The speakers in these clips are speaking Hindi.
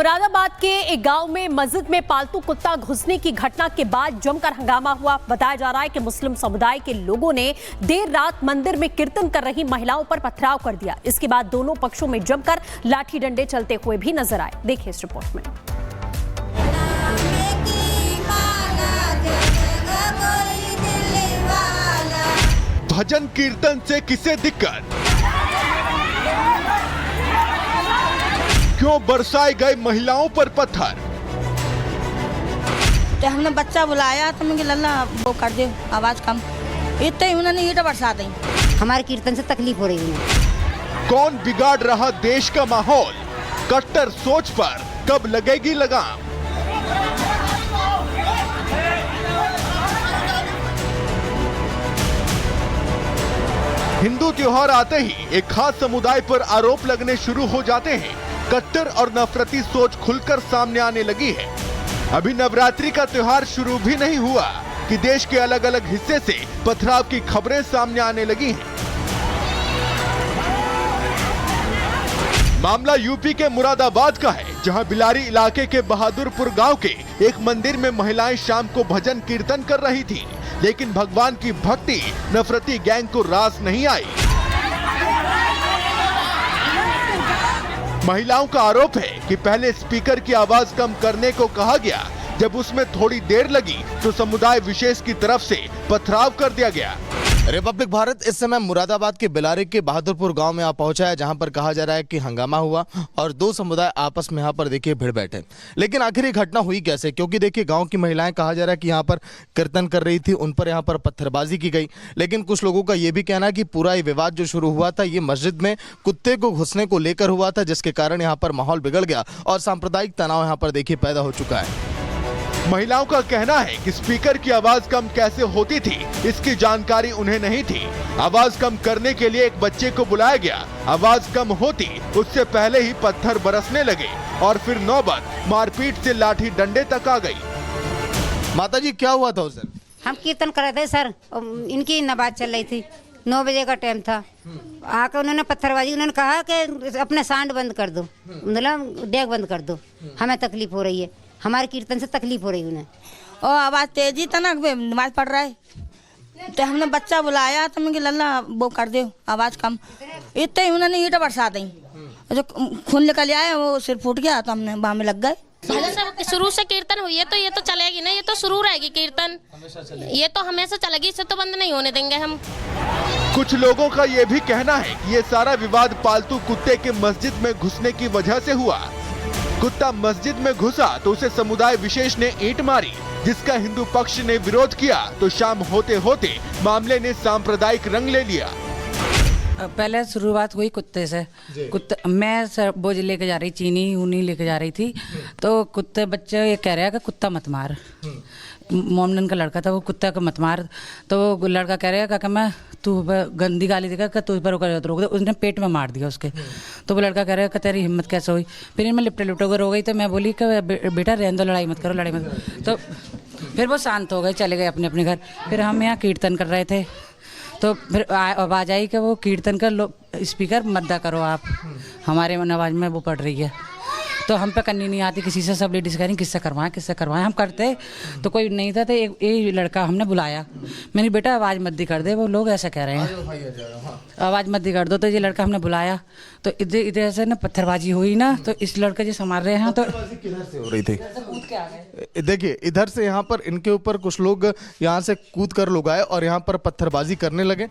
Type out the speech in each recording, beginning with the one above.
मुरादाबाद के एक गांव में मस्जिद में पालतू कुत्ता घुसने की घटना के बाद जमकर हंगामा हुआ। बताया जा रहा है कि मुस्लिम समुदाय के लोगों ने देर रात मंदिर में कीर्तन कर रही महिलाओं पर पथराव कर दिया। इसके बाद दोनों पक्षों में जमकर लाठी डंडे चलते हुए भी नजर आए। देखिए इस रिपोर्ट में। भजन कीर्तन से किसे दिक्कत? क्यों बरसाए गए महिलाओं पर पत्थर? तो हमने बच्चा बुलाया तो मैं लल्ला वो कर दे आवाज कम, इतने उन्होंने ईंट बरसा दी। हमारे कीर्तन से तकलीफ हो रही है। कौन बिगाड़ रहा देश का माहौल? कट्टर सोच पर कब लगेगी लगाम? हिंदू त्योहार आते ही एक खास समुदाय पर आरोप लगने शुरू हो जाते हैं। कट्टर और नफरती सोच खुलकर सामने आने लगी है। अभी नवरात्रि का त्योहार शुरू भी नहीं हुआ कि देश के अलग अलग हिस्से से पथराव की खबरें सामने आने लगी हैं। मामला यूपी के मुरादाबाद का है, जहां बिलारी इलाके के बहादुरपुर गांव के एक मंदिर में महिलाएं शाम को भजन कीर्तन कर रही थीं, लेकिन भगवान की भक्ति नफरती गैंग को रास नहीं आई। महिलाओं का आरोप है कि पहले स्पीकर की आवाज कम करने को कहा गया। जब उसमें थोड़ी देर लगी तो समुदाय विशेष की तरफ से पथराव कर दिया गया। रिपब्लिक भारत इस समय मुरादाबाद के बिलारी के बहादुरपुर गांव में आ पहुंचा है, जहां पर कहा जा रहा है कि हंगामा हुआ और दो समुदाय आपस में यहां पर देखिए भिड़ बैठे। लेकिन आखिर ये घटना हुई कैसे? क्योंकि देखिए गांव की महिलाएं कहा जा रहा है कि यहां पर कीर्तन कर रही थी, उन पर यहां पर पत्थरबाजी की गई। लेकिन कुछ लोगों का ये भी कहना है कि पूरा ये विवाद जो शुरू हुआ था ये मस्जिद में कुत्ते को घुसने को लेकर हुआ था, जिसके कारण यहाँ पर माहौल बिगड़ गया और सांप्रदायिक तनाव यहाँ पर देखिए पैदा हो चुका है। महिलाओं का कहना है कि स्पीकर की आवाज कम कैसे होती थी इसकी जानकारी उन्हें नहीं थी। आवाज कम करने के लिए एक बच्चे को बुलाया गया। आवाज कम होती उससे पहले ही पत्थर बरसने लगे और फिर नौबत मारपीट से लाठी डंडे तक आ गई। माता जी क्या हुआ था उस दिन? हम कीर्तन कर रहे थे सर, इनकी नमाज चल रही थी, 9 बजे का टाइम था। आकर उन्होंने पत्थरबाजी, उन्होंने कहा कि अपने सांड बंद कर दो, मतलब डेग बंद कर दो, हमें तकलीफ हो रही है, हमारे कीर्तन से तकलीफ हो रही है उन्हें। और आवाज तेजी तनक नमाज पढ़ रहा है तो हमने बच्चा बुलाया तो मैं लल्ला वो कर दे आवाज कम, इतने उन्होंने ईंट बरसा दी। जो खून निकल आया वो सिर फूट गया तो हमने वहाँ में लग गए। शुरू से कीर्तन हुई है तो ये तो चलेगी ना, ये तो शुरू रहेगी कीर्तन, ये तो हमेशा चलेगी, इसे तो बंद नहीं होने देंगे हम। कुछ लोगों का ये भी कहना है कि ये सारा विवाद पालतू कुत्ते के मस्जिद में घुसने की वजह से हुआ। कुत्ता मस्जिद में घुसा तो उसे समुदाय विशेष ने ईंट मारी, जिसका हिंदू पक्ष ने विरोध किया तो शाम होते होते मामले ने सांप्रदायिक रंग ले लिया। पहले शुरुआत हुई कुत्ते से। कुत्ते मैं बोझ लेके जा रही, चीनी ऊनी लेके जा रही थी, तो कुत्ते बच्चे ये कह रहे हैं कि कुत्ता मत मार। मोमडन का लड़का था, वो कुत्ता को मत मार, तो वो लड़का कह रहा है कि मैं तू गंदी गाली देगा कि तू पर रोक दे। उसने पेट में मार दिया उसके। तो वो लड़का कह रहा है कि तेरी हिम्मत कैसे हुई? फिर मैं लिपटे लिपटे कर हो गई, तो मैं बोली कि बेटा रहने दो, लड़ाई मत करो, लड़ाई मत करो। तो फिर वो शांत हो गए, चले गए अपने अपने घर। फिर हम यहाँ कीर्तन कर रहे थे तो फिर आवाज़ आई कि वो कीर्तन का स्पीकर मत करो आप, हमारे आवाज़ में वो पड़ रही है। तो हम पे करनी नहीं आती किसी से, सब लेडीज कह रही किससे करवाएं। हम करते तो कोई नहीं था, तो एक लड़का हमने बुलाया, मैंने बेटा आवाज़ मत दी कर दे, वो लोग ऐसा कह रहे हैं आवाज़ मत दी कर दो। तो ये लड़का हमने बुलाया तो इधर से ना पत्थरबाजी हुई ना, तो इस लड़के जो संभाल रहे हैं तो किधर से हो रही थी? देखिए इधर से यहाँ पर इनके ऊपर कुछ लोग यहाँ से कूद कर लोग आए और यहाँ पर पत्थरबाजी करने लगे।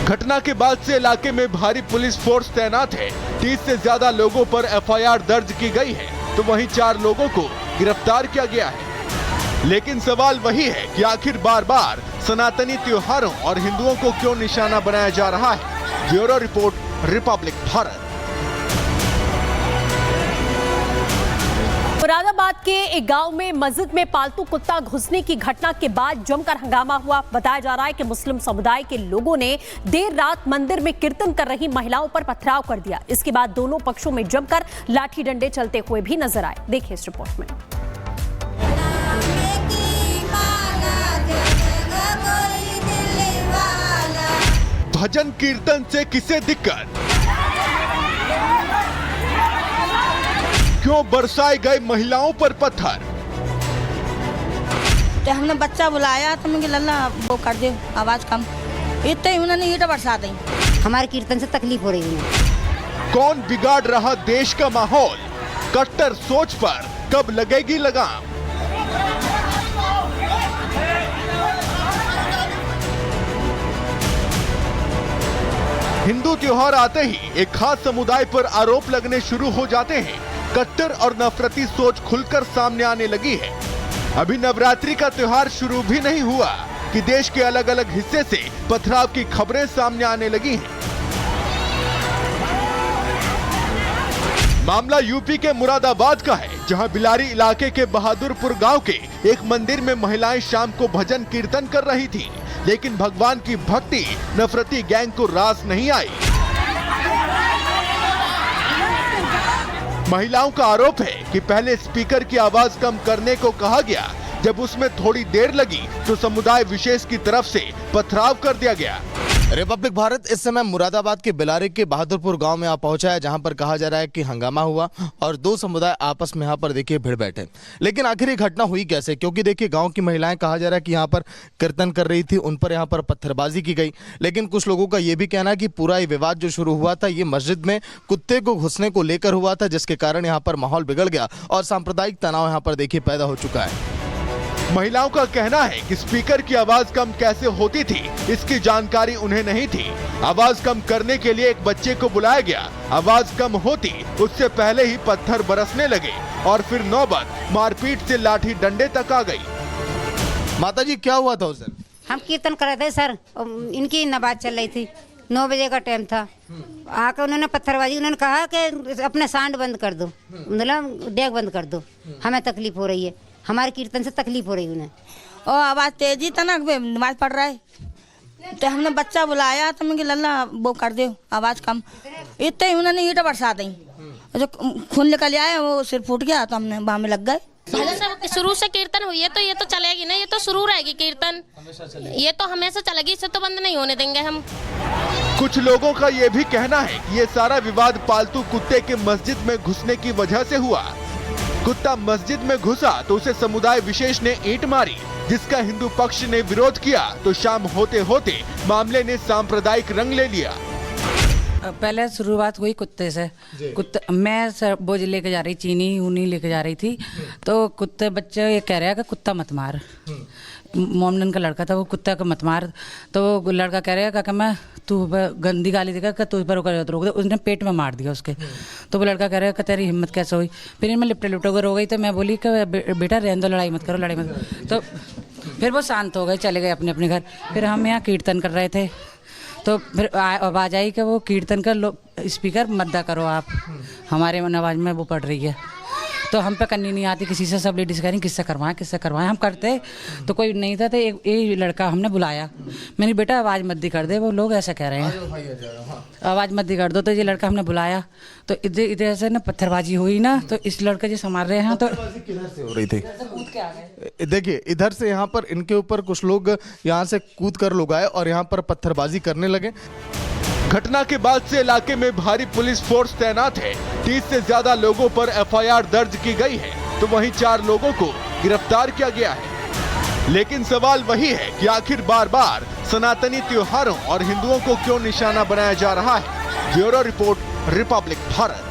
घटना के बाद से इलाके में भारी पुलिस फोर्स तैनात है। 30 से ज्यादा लोगों पर एफआईआर दर्ज की गई है, तो वहीं 4 लोगों को गिरफ्तार किया गया है। लेकिन सवाल वही है कि आखिर बार बार सनातनी त्योहारों और हिंदुओं को क्यों निशाना बनाया जा रहा है। Bureau report, Republic Bharat. Moradabad के एक गांव में मस्जिद में पालतू कुत्ता घुसने की घटना के बाद जमकर हंगामा हुआ। बताया जा रहा है कि मुस्लिम समुदाय के लोगों ने देर रात मंदिर में कीर्तन कर रही महिलाओं पर पथराव कर दिया। इसके बाद दोनों पक्षों में जमकर लाठी डंडे चलते हुए भी नजर आए। देखिए इस रिपोर्ट में। भजन कीर्तन से किसे दिक्कत? क्यों बरसाए गए महिलाओं पर पत्थर? तो हमने बच्चा बुलाया तो मैं लल्ला वो कर दे आवाज कम, इतने ही उन्होंने ईट बरसा दी। हमारे कीर्तन से तकलीफ हो रही है। कौन बिगाड़ रहा देश का माहौल? कट्टर सोच पर कब लगेगी लगाम? हिंदू त्योहार आते ही एक खास समुदाय पर आरोप लगने शुरू हो जाते हैं। कट्टर और नफरती सोच खुलकर सामने आने लगी है। अभी नवरात्रि का त्योहार शुरू भी नहीं हुआ कि देश के अलग अलग हिस्से से पथराव की खबरें सामने आने लगी हैं। मामला यूपी के मुरादाबाद का है, जहां बिलारी इलाके के बहादुरपुर गांव के एक मंदिर में महिलाएं शाम को भजन कीर्तन कर रही थीं, लेकिन भगवान की भक्ति नफरती गैंग को रास नहीं आई। महिलाओं का आरोप है कि पहले स्पीकर की आवाज कम करने को कहा गया, जब उसमें थोड़ी देर लगी तो समुदाय विशेष की तरफ से पथराव कर दिया गया। रिपब्लिक भारत इस समय मुरादाबाद के बिलारी के बहादुरपुर गांव में आ पहुंचा है, जहां पर कहा जा रहा है कि हंगामा हुआ और दो समुदाय आपस में यहां पर देखिए भिड़ बैठे। लेकिन आखिर ये घटना हुई कैसे? क्योंकि देखिए गांव की महिलाएं कहा जा रहा है कि यहां पर कीर्तन कर रही थी, उन पर यहां पर पत्थरबाजी की गई। लेकिन कुछ लोगों का ये भी कहना है कि पूरा ये विवाद जो शुरू हुआ था ये मस्जिद में कुत्ते को घुसने को लेकर हुआ था, जिसके कारण यहाँ पर माहौल बिगड़ गया और सांप्रदायिक तनाव यहाँ पर देखिए पैदा हो चुका है। महिलाओं का कहना है कि स्पीकर की आवाज कम कैसे होती थी, इसकी जानकारी उन्हें नहीं थी। आवाज कम करने के लिए एक बच्चे को बुलाया गया। आवाज कम होती उससे पहले ही पत्थर बरसने लगे और फिर नौबत मारपीट से लाठी डंडे तक आ गई। माता जी क्या हुआ था उस दिन? हम कीर्तन कर रहे थे सर, इनकी नमाज चल रही थी, 9 बजे का टाइम था। आकर उन्होंने पत्थरबाजी, उन्होंने कहा कि अपने सांड बंद कर दो, मतलब डेग बंद कर दो, हमें तकलीफ हो रही है, हमारे कीर्तन से तकलीफ हो रही है उन्हें। और आवाज तेजी तनक बे नमाज पढ़ रहा है, तो हमने बच्चा बुलाया तो मैं लल्ला वो कर दे आवाज कम, इतने ही उन्होंने ईट बरसा दी। जो खून निकल आया वो सिर फूट गया तो हमने वहाँ में लग गए। शुरू से कीर्तन हुई है तो ये तो चलेगी ना, ये तो शुरू रहेगी कीर्तन, ये तो हमेशा चलेगी, इसे तो बंद नहीं होने देंगे हम। कुछ लोगों का ये भी कहना है कि ये सारा विवाद पालतू कुत्ते के मस्जिद में घुसने की वजह से हुआ। कुत्ता मस्जिद में घुसा तो उसे समुदाय विशेष ने ईंट मारी, जिसका हिंदू पक्ष ने विरोध किया तो शाम होते होते मामले ने सांप्रदायिक रंग ले लिया। पहले शुरुआत हुई कुत्ते से। कुत्ते मैं बोझ लेके जा रही, चीनी ऊनी लेके जा रही थी, तो कुत्ते बच्चे ये कह रहे हैं कि कुत्ता मत मार। मोमनन का लड़का था, वो कुत्ता को मत मार, तो वो लड़का कह रहा है कि मैं तू गंदी गाली देगा कि तू पर रोक दे, उसने पेट में मार दिया उसके। तो वो लड़का कह रहा है कि तेरी हिम्मत कैसे हुई? फिर मैं लिपटे कर रो गई, तो मैं बोली कि बेटा रहने दो, लड़ाई मत करो, लड़ाई मत करो। तो फिर वो शांत हो गए, चले गए अपने अपने घर। फिर हम यहाँ कीर्तन कर रहे थे, तो फिर आवाज़ आई कि वो कीर्तन कर स्पीकर मत करो आप, हमारे आवाज़ में वो पड़ रही है। तो हम पे करनी नहीं आती किसी से, सब लेडीज़ कह रही किससे करवाएं। हम करते तो कोई नहीं था, तो एक लड़का हमने बुलाया, मैंने बेटा आवाज़ मत दी कर दे, वो लोग ऐसा कह रहे हैं आवाज़ मत दी कर दो। तो ये लड़का हमने बुलाया, तो इधर से ना पत्थरबाजी हुई ना, तो इस लड़के जो संभाल रहे हैं तो किधर से हो रही थी? देखिए इधर से यहाँ पर इनके ऊपर कुछ लोग यहाँ से कूद कर लोग आए और यहाँ पर पत्थरबाजी करने लगे। घटना के बाद से इलाके में भारी पुलिस फोर्स तैनात है। 30 से ज्यादा लोगों पर एफआईआर दर्ज की गई है, तो वहीं 4 लोगों को गिरफ्तार किया गया है। लेकिन सवाल वही है कि आखिर बार बार सनातनी त्योहारों और हिंदुओं को क्यों निशाना बनाया जा रहा है। Bureau report, Republic Bharat.